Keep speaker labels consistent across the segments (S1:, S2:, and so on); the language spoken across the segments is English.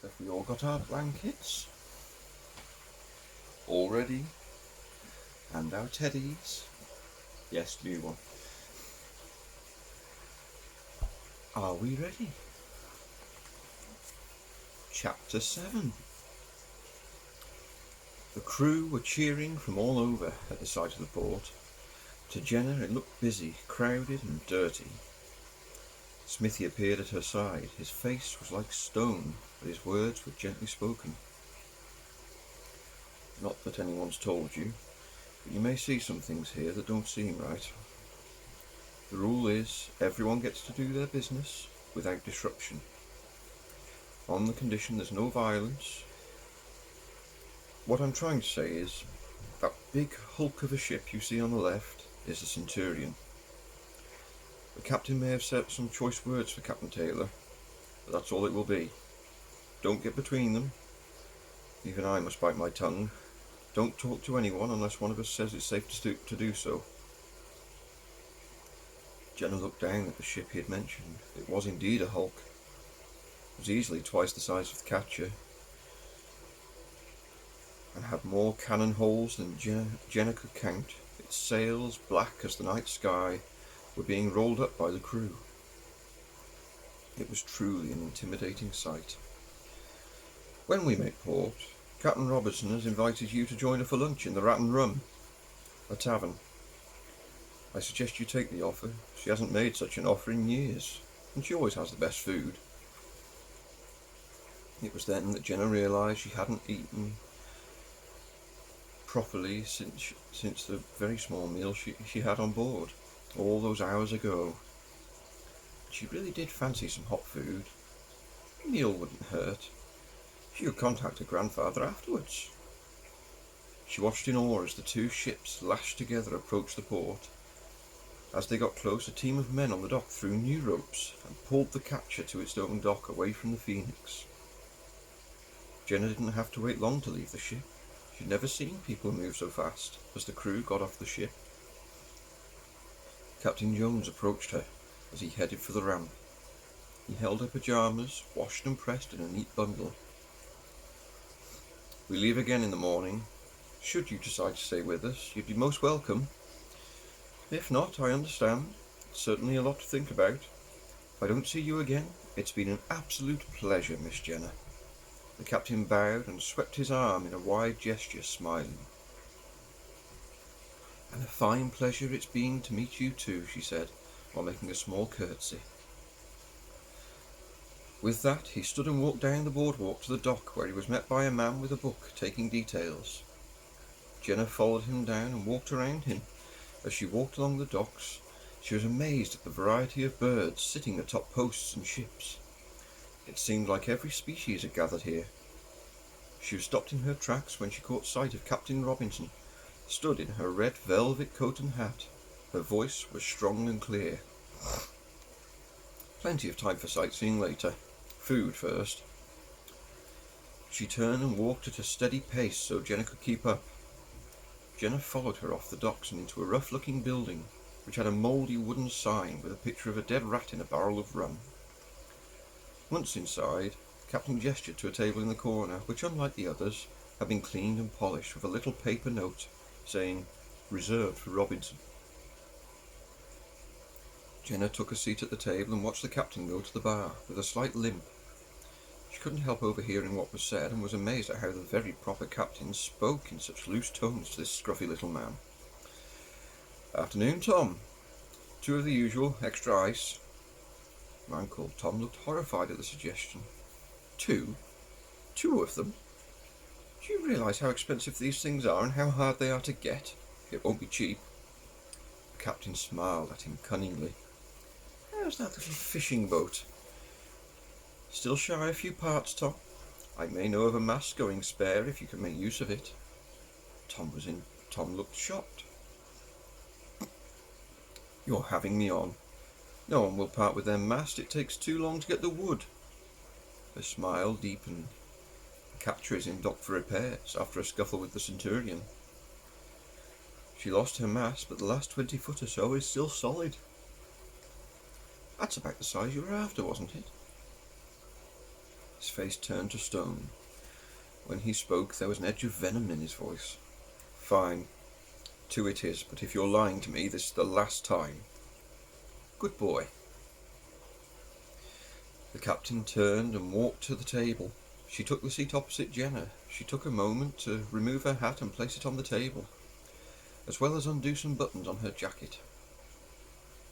S1: Have we all got our blankets? All ready? And our teddies? Yes, new one. Are we ready? Chapter 7. The crew were cheering from all over at the sight of the port. To Jenna it looked busy, crowded and dirty. Smithy appeared at her side. His face was like stone, but his words were gently spoken. Not that anyone's told you, but you may see some things here that don't seem right. The rule is, everyone gets to do their business without disruption. On the condition there's no violence. What I'm trying to say is, that big hulk of a ship you see on the left is the Centurion. The captain may have said some choice words for Captain Taylor, but that's all it will be. Don't get between them. Even I must bite my tongue. Don't talk to anyone unless one of us says it's safe to do so. Jenna looked down at the ship he had mentioned. It was indeed a hulk. It was easily twice the size of the Catcher, and had more cannon holes than Jenna could count. Its sails, black as the night sky, were being rolled up by the crew. It was truly an intimidating sight. When we make port, Captain Robertson has invited you to join her for lunch in the Rat and Rum, a tavern. I suggest you take the offer. She hasn't made such an offer in years, and she always has the best food. It was then that Jenna realised she hadn't eaten properly since the very small meal she had on board all those hours ago. She really did fancy some hot food. A meal wouldn't hurt. She could contact her grandfather afterwards. She watched in awe as the two ships lashed together approached the port. As they got close, a team of men on the dock threw new ropes and pulled the Catcher to its own dock away from the Phoenix. Jenna didn't have to wait long to leave the ship. She'd never seen people move so fast as the crew got off the ship. Captain Jones approached her as he headed for the ramp. He held her pyjamas, washed and pressed in a neat bundle. We leave again in the morning. Should you decide to stay with us, you'd be most welcome. If not, I understand. It's certainly a lot to think about. If I don't see you again, it's been an absolute pleasure, Miss Jenna. The captain bowed and swept his arm in a wide gesture, smiling. And a fine pleasure it's been to meet you too, she said, while making a small curtsy. With that, he stood and walked down the boardwalk to the dock, where he was met by a man with a book, taking details. Jenna followed him down and walked around him. As she walked along the docks, she was amazed at the variety of birds sitting atop posts and ships. It seemed like every species had gathered here. She was stopped in her tracks when she caught sight of Captain Robinson, stood in her red velvet coat and hat. Her voice was strong and clear. Plenty of time for sightseeing later. Food first. She turned and walked at a steady pace so Jenna could keep up. Jenna followed her off the docks and into a rough-looking building, which had a mouldy wooden sign with a picture of a dead rat in a barrel of rum. Once inside, the captain gestured to a table in the corner, which, unlike the others, had been cleaned and polished with a little paper note saying, "Reserved for Robinson." Jenna took a seat at the table and watched the captain go to the bar, with a slight limp. She couldn't help overhearing what was said, and was amazed at how the very proper captain spoke in such loose tones to this scruffy little man. "Afternoon, Tom. 2 of the usual, extra ice." The man called Tom looked horrified at the suggestion. 2? 2 of them? Do you realise how expensive these things are and how hard they are to get? It won't be cheap. The captain smiled at him cunningly. "How's that little fishing boat? Still shy a few parts, Tom? I may know of a mast going spare if you can make use of it." Tom looked shocked. "You're having me on. No one will part with their mast. It takes too long to get the wood." Her smile deepened. The Catcher is in dock for repairs after a scuffle with the Centurion. She lost her mast, but the last 20 foot or so is still solid. That's about the size you were after, wasn't it? His face turned to stone. When he spoke, there was an edge of venom in his voice. Fine. 2 it is, but if you're lying to me, this is the last time. Good boy. The captain turned and walked to the table. She took the seat opposite Jenna. She took a moment to remove her hat and place it on the table, as well as undo some buttons on her jacket.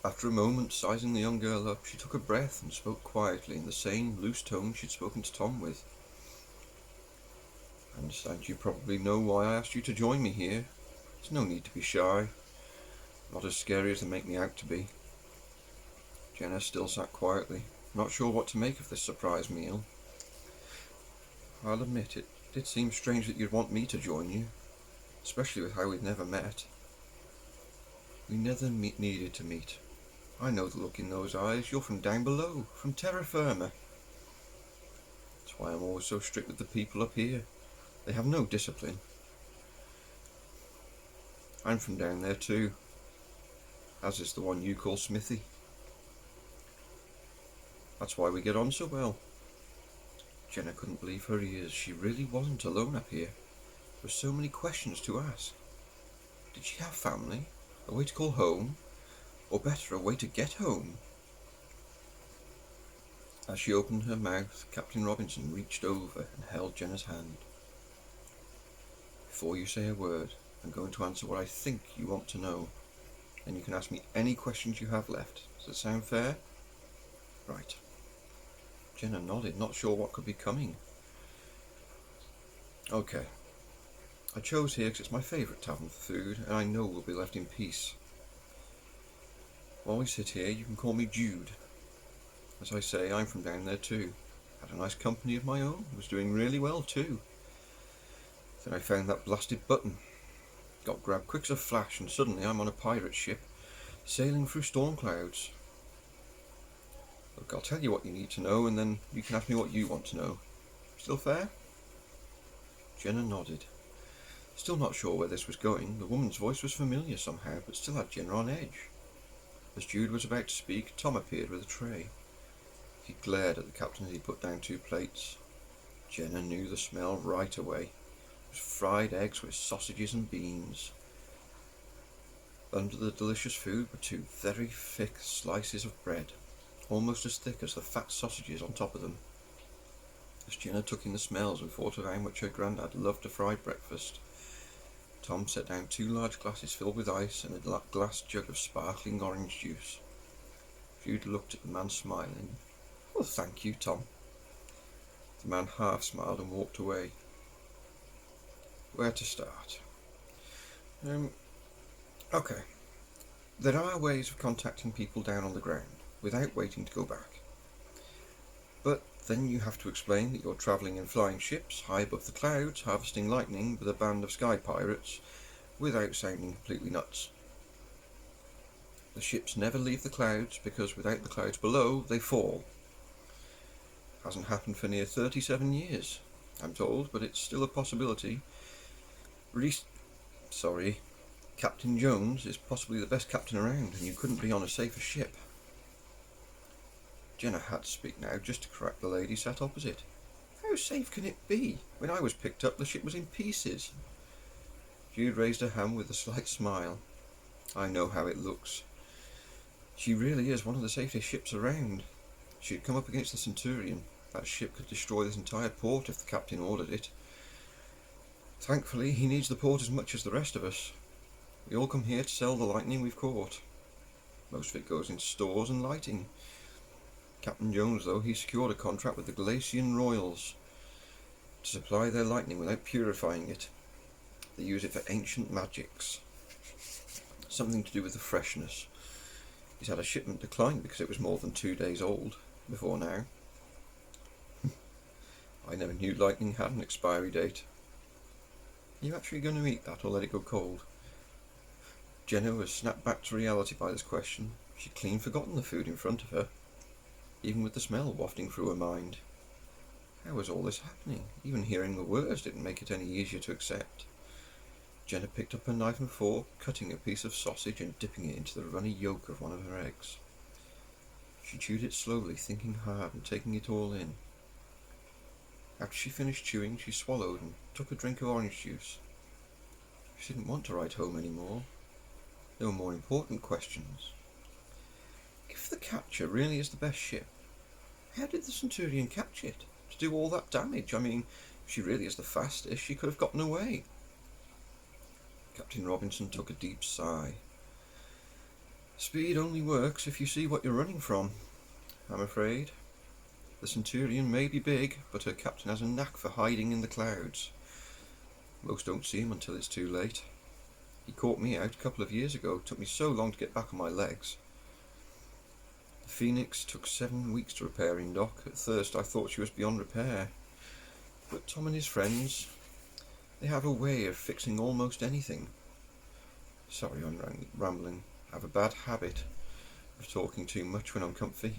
S1: After a moment, sizing the young girl up, she took a breath and spoke quietly in the same loose tone she'd spoken to Tom with. I understand you probably know why I asked you to join me here. There's no need to be shy. Not as scary as they make me out to be. Jenna still sat quietly, not sure what to make of this surprise meal. I'll admit it did seem strange that you'd want me to join you, especially with how we'd never met. We never needed to meet. I know the look in those eyes. You're from down below, from terra firma. That's why I'm always so strict with the people up here. They have no discipline. I'm from down there too, as is the one you call Smithy. That's why we get on so well. Jenna couldn't believe her ears. She really wasn't alone up here. There were so many questions to ask. Did she have family? A way to call home? Or better, a way to get home? As she opened her mouth, Captain Robinson reached over and held Jenna's hand. Before you say a word, I'm going to answer what I think you want to know. Then you can ask me any questions you have left. Does that sound fair? Right. Jenna nodded, not sure what could be coming. Okay. I chose here because it's my favourite tavern for food, and I know we'll be left in peace. While we sit here, you can call me Jude. As I say, I'm from down there too. Had a nice company of my own, was doing really well too. Then I found that blasted button. Got grabbed quick as a flash, and suddenly I'm on a pirate ship, sailing through storm clouds. Look, I'll tell you what you need to know, and then you can ask me what you want to know. Still fair? Jenna nodded. Still not sure where this was going. The woman's voice was familiar somehow, but still had Jenna on edge. As Jude was about to speak, Tom appeared with a tray. He glared at the captain as he put down 2 plates. Jenna knew the smell right away. It was fried eggs with sausages and beans. Under the delicious food were 2 very thick slices of bread, almost as thick as the fat sausages on top of them. As Jenna took in the smells and thought of how much her granddad loved a fried breakfast, Tom set down 2 large glasses filled with ice and a glass jug of sparkling orange juice. Jude looked at the man, smiling. "Well, thank you, Tom." The man half smiled and walked away. Where to start? Okay. There are ways of contacting people down on the ground without waiting to go back. But then you have to explain that you're travelling in flying ships high above the clouds, harvesting lightning with a band of sky pirates, without sounding completely nuts. The ships never leave the clouds because without the clouds below, they fall. Hasn't happened for near 37 years, I'm told, but it's still a possibility. Captain Jones is possibly the best captain around, and you couldn't be on a safer ship. Jenna had to speak now, just to correct the lady sat opposite. How safe can it be? When I was picked up, the ship was in pieces. Jude raised her hand with a slight smile. I know how it looks. She really is one of the safest ships around. She'd come up against the Centurion. That ship could destroy this entire port if the captain ordered it. Thankfully, he needs the port as much as the rest of us. We all come here to sell the lightning we've caught. Most of it goes into stores and lighting. Captain Jones, though, he secured a contract with the Galatian Royals to supply their lightning without purifying it. They use it for ancient magics. Something to do with the freshness. He's had a shipment decline because it was more than 2 days old before now. I never knew lightning had an expiry date. Are you actually going to eat that or let it go cold? Jenna was snapped back to reality by this question. She'd clean forgotten the food in front of her, even with the smell wafting through her mind. How was all this happening? Even hearing the words didn't make it any easier to accept. Jenna picked up her knife and fork, cutting a piece of sausage and dipping it into the runny yolk of one of her eggs. She chewed it slowly, thinking hard and taking it all in. After she finished chewing, she swallowed and took a drink of orange juice. She didn't want to write home anymore. There were more important questions. If the Catcher really is the best ship, how did the Centurion catch it to do all that damage? I mean, if she really is the fastest, she could have gotten away. Captain Robinson took a deep sigh. Speed only works if you see what you're running from, I'm afraid. The Centurion may be big, but her captain has a knack for hiding in the clouds. Most don't see him until it's too late. He caught me out a couple of years ago. It took me so long to get back on my legs. The Phoenix took 7 weeks to repair in dock. At first I thought she was beyond repair. But Tom and his friends, they have a way of fixing almost anything. Sorry I'm rambling. I have a bad habit of talking too much when I'm comfy.